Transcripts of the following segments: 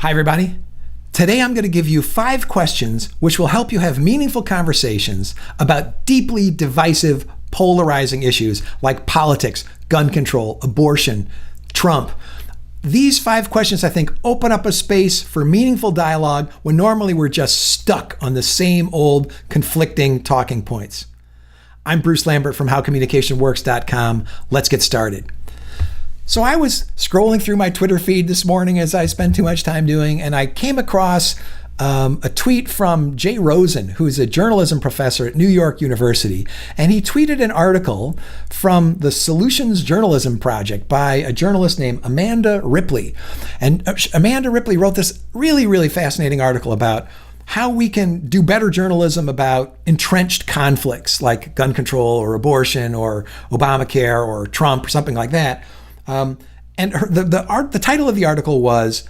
Hi, everybody. Today I'm going to give you 5 questions which will help you have meaningful conversations about deeply divisive, polarizing issues like politics, gun control, abortion, Trump. These 5 questions, I think, open up a space for meaningful dialogue when normally we're just stuck on the same old conflicting talking points. I'm Bruce Lambert from HowCommunicationWorks.com. Let's get started. So I was scrolling through my Twitter feed this morning, as I spend too much time doing, and I came across a tweet from Jay Rosen, who's a journalism professor at New York University. And he tweeted an article from the Solutions Journalism Project by a journalist named Amanda Ripley. And Amanda Ripley wrote this really, really fascinating article about how we can do better journalism about entrenched conflicts like gun control or abortion or Obamacare or Trump or something like that. And the title of the article was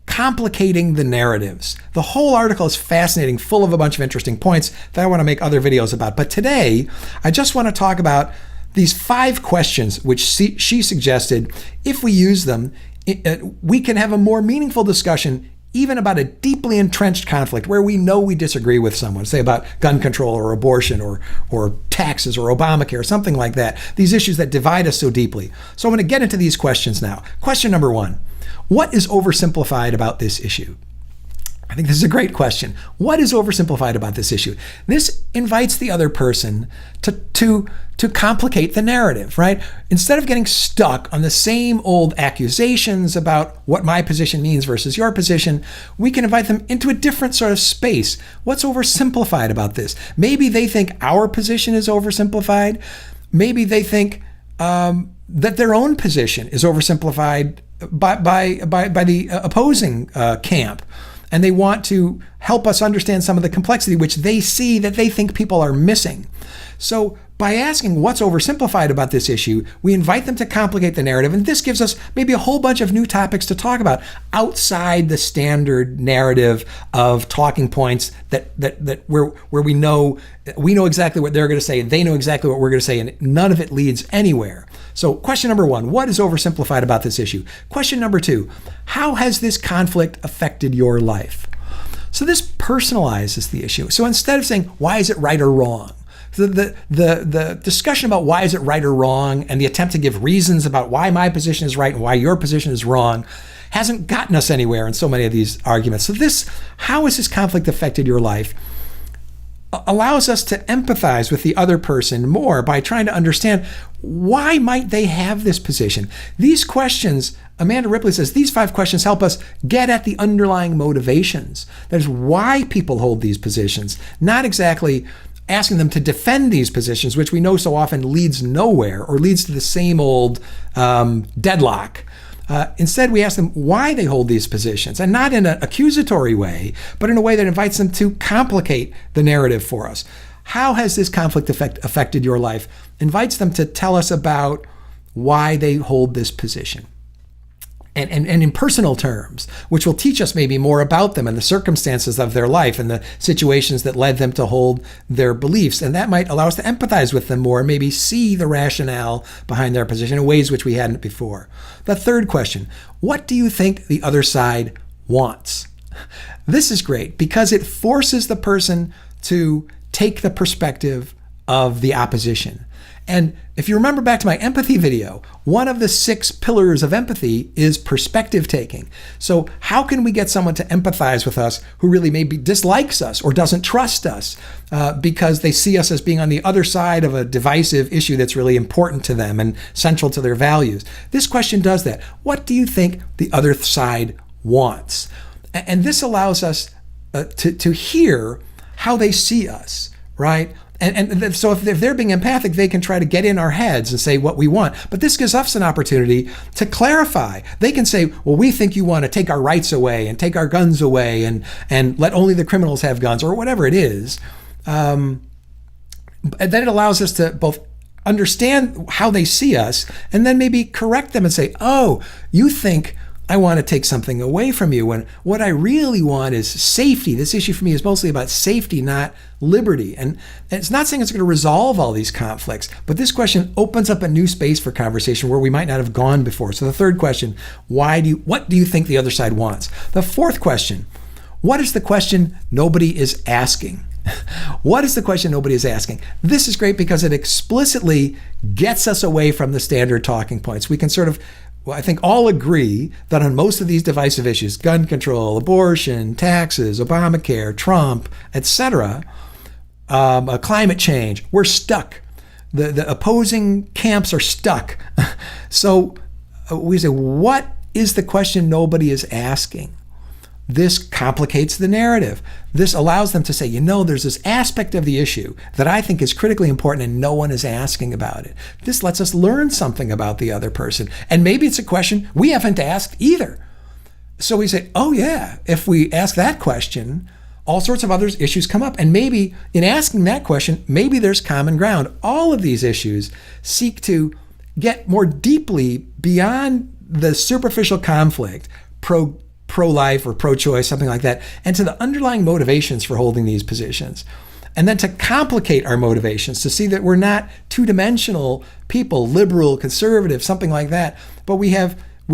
Complicating the Narratives. The whole article is fascinating, full of a bunch of interesting points that I want to make other videos about. But today, I just want to talk about these 5 questions which she suggested. If we use them, we can have a more meaningful discussion even about a deeply entrenched conflict where we know we disagree with someone, say about gun control or abortion or taxes or Obamacare, something like that. These issues that divide us so deeply. So I'm going to get into these questions now. Question number 1, what is oversimplified about this issue? I think this is a great question. What is oversimplified about this issue? This invites the other person to complicate the narrative, right? Instead of getting stuck on the same old accusations about what my position means versus your position, we can invite them into a different sort of space. What's oversimplified about this? Maybe they think our position is oversimplified. Maybe they think that their own position is oversimplified by the opposing camp. And they want to help us understand some of the complexity which they see that they think people are missing. So by asking what's oversimplified about this issue, we invite them to complicate the narrative. And this gives us maybe a whole bunch of new topics to talk about outside the standard narrative of talking points that where we know exactly what they're going to say, and they know exactly what we're going to say, and none of it leads anywhere. So question number 1, what is oversimplified about this issue? Question number 2, how has this conflict affected your life? So this personalizes the issue. So instead of saying, why is it right or wrong? The discussion about why is it right or wrong and the attempt to give reasons about why my position is right and why your position is wrong hasn't gotten us anywhere in so many of these arguments. So this, how has this conflict affected your life, allows us to empathize with the other person more by trying to understand why might they have this position. These questions, Amanda Ripley says, these 5 questions help us get at the underlying motivations. That is why people hold these positions, not exactly asking them to defend these positions, which we know so often leads nowhere or leads to the same old deadlock. Instead, we ask them why they hold these positions, and not in an accusatory way, but in a way that invites them to complicate the narrative for us. How has this conflict affected your life? Invites them to tell us about why they hold this position. And in personal terms, which will teach us maybe more about them and the circumstances of their life and the situations that led them to hold their beliefs. And that might allow us to empathize with them more and maybe see the rationale behind their position in ways which we hadn't before. The third question, what do you think the other side wants? This is great because it forces the person to take the perspective of the opposition. And if you remember back to my empathy video, one of the 6 pillars of empathy is perspective taking. So how can we get someone to empathize with us who really maybe dislikes us or doesn't trust us because they see us as being on the other side of a divisive issue that's really important to them and central to their values? This question does that. What do you think the other side wants? And this allows us to hear how they see us, right? And so if they're being empathic, they can try to get in our heads and say what we want. But this gives us an opportunity to clarify. They can say, well, we think you want to take our rights away and take our guns away and let only the criminals have guns or whatever it is. And then it allows us to both understand how they see us and then maybe correct them and say, oh, you think I want to take something away from you when what I really want is safety. This issue for me is mostly about safety, not liberty. And it's not saying it's going to resolve all these conflicts, but this question opens up a new space for conversation where we might not have gone before. So the third question, what do you think the other side wants? The fourth question, what is the question nobody is asking? What is the question nobody is asking? This is great because it explicitly gets us away from the standard talking points. We can sort of, I think, all agree that on most of these divisive issues, gun control, abortion, taxes, Obamacare, Trump, etc., climate change, we're stuck. The opposing camps are stuck. So we say, what is the question nobody is asking? This complicates the narrative. This allows them to say, there's this aspect of the issue that I think is critically important and no one is asking about it. This lets us learn something about the other person. And maybe it's a question we haven't asked either. So we say, oh yeah, if we ask that question, all sorts of other issues come up. And maybe in asking that question, maybe there's common ground. All of these issues seek to get more deeply beyond the superficial conflict, pro-life or pro-choice, something like that, and to the underlying motivations for holding these positions. And then to complicate our motivations, to see that we're not two-dimensional people, liberal, conservative, something like that, but we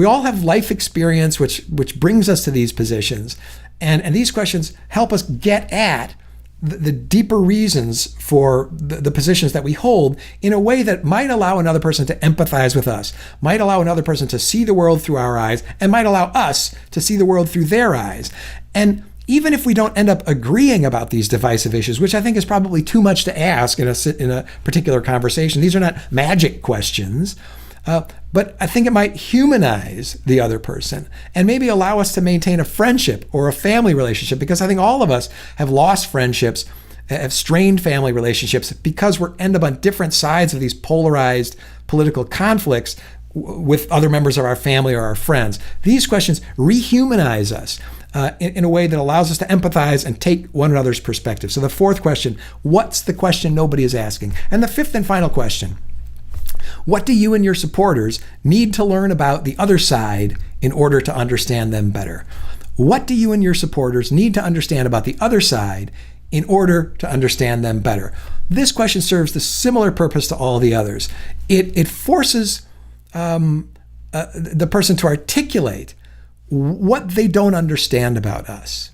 all have life experience which brings us to these positions. And these questions help us get at the deeper reasons for the positions that we hold in a way that might allow another person to empathize with us, might allow another person to see the world through our eyes, and might allow us to see the world through their eyes. And even if we don't end up agreeing about these divisive issues, which I think is probably too much to ask in a particular conversation, these are not magic questions, but I think it might humanize the other person and maybe allow us to maintain a friendship or a family relationship, because I think all of us have lost friendships, have strained family relationships because we're end up on different sides of these polarized political conflicts with other members of our family or our friends. These questions rehumanize us in a way that allows us to empathize and take one another's perspective. So the fourth question, what's the question nobody is asking? And the fifth and final question, what do you and your supporters need to learn about the other side in order to understand them better? What do you and your supporters need to understand about the other side in order to understand them better? This question serves the similar purpose to all the others. It forces the person to articulate what they don't understand about us.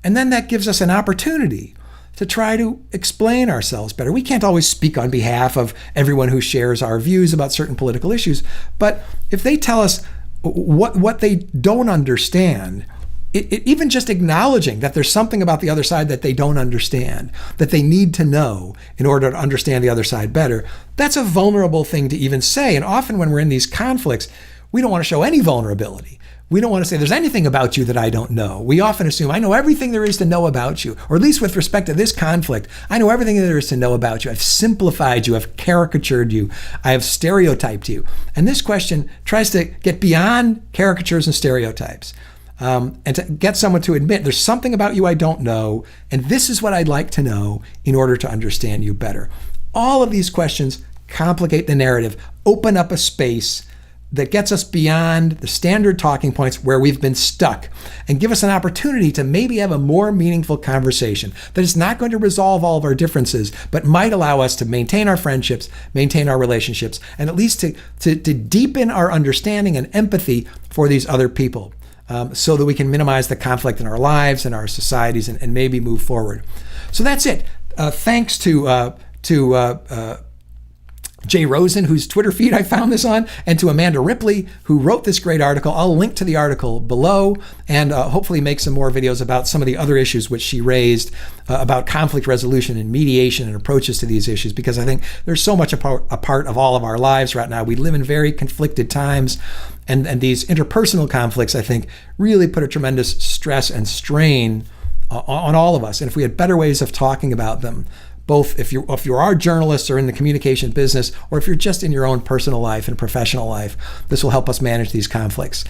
And then that gives us an opportunity to try to explain ourselves better. We can't always speak on behalf of everyone who shares our views about certain political issues, but if they tell us what they don't understand, even just acknowledging that there's something about the other side that they don't understand, that they need to know in order to understand the other side better, that's a vulnerable thing to even say. And often when we're in these conflicts, we don't want to show any vulnerability. We don't want to say there's anything about you that I don't know. We often assume I know everything there is to know about you, or at least with respect to this conflict, I know everything there is to know about you. I've simplified you, I've caricatured you, I have stereotyped you. And this question tries to get beyond caricatures and stereotypes and to get someone to admit there's something about you I don't know, and this is what I'd like to know in order to understand you better. All of these questions complicate the narrative, open up a space that gets us beyond the standard talking points where we've been stuck, and give us an opportunity to maybe have a more meaningful conversation that is not going to resolve all of our differences, but might allow us to maintain our friendships, maintain our relationships, and at least to deepen our understanding and empathy for these other people, so that we can minimize the conflict in our lives and our societies and maybe move forward. So that's it. Thanks to Jay Rosen, whose Twitter feed I found this on, and to Amanda Ripley, who wrote this great article. I'll link to the article below and hopefully make some more videos about some of the other issues which she raised about conflict resolution and mediation and approaches to these issues, because I think there's so much a part of all of our lives right now. We live in very conflicted times, and these interpersonal conflicts, I think, really put a tremendous stress and strain on all of us. And if we had better ways of talking about them, both if you are journalists or in the communication business, or if you're just in your own personal life and professional life, this will help us manage these conflicts.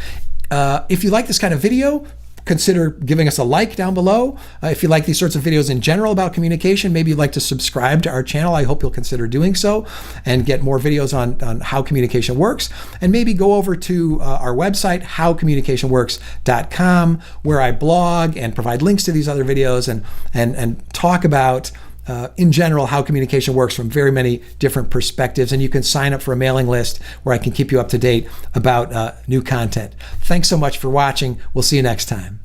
If you like this kind of video, consider giving us a like down below. If you like these sorts of videos in general about communication, maybe you'd like to subscribe to our channel. I hope you'll consider doing so and get more videos on how communication works. And maybe go over to our website, howcommunicationworks.com, where I blog and provide links to these other videos and talk about in general how communication works from very many different perspectives. And you can sign up for a mailing list where I can keep you up to date about new content. Thanks so much for watching. We'll see you next time.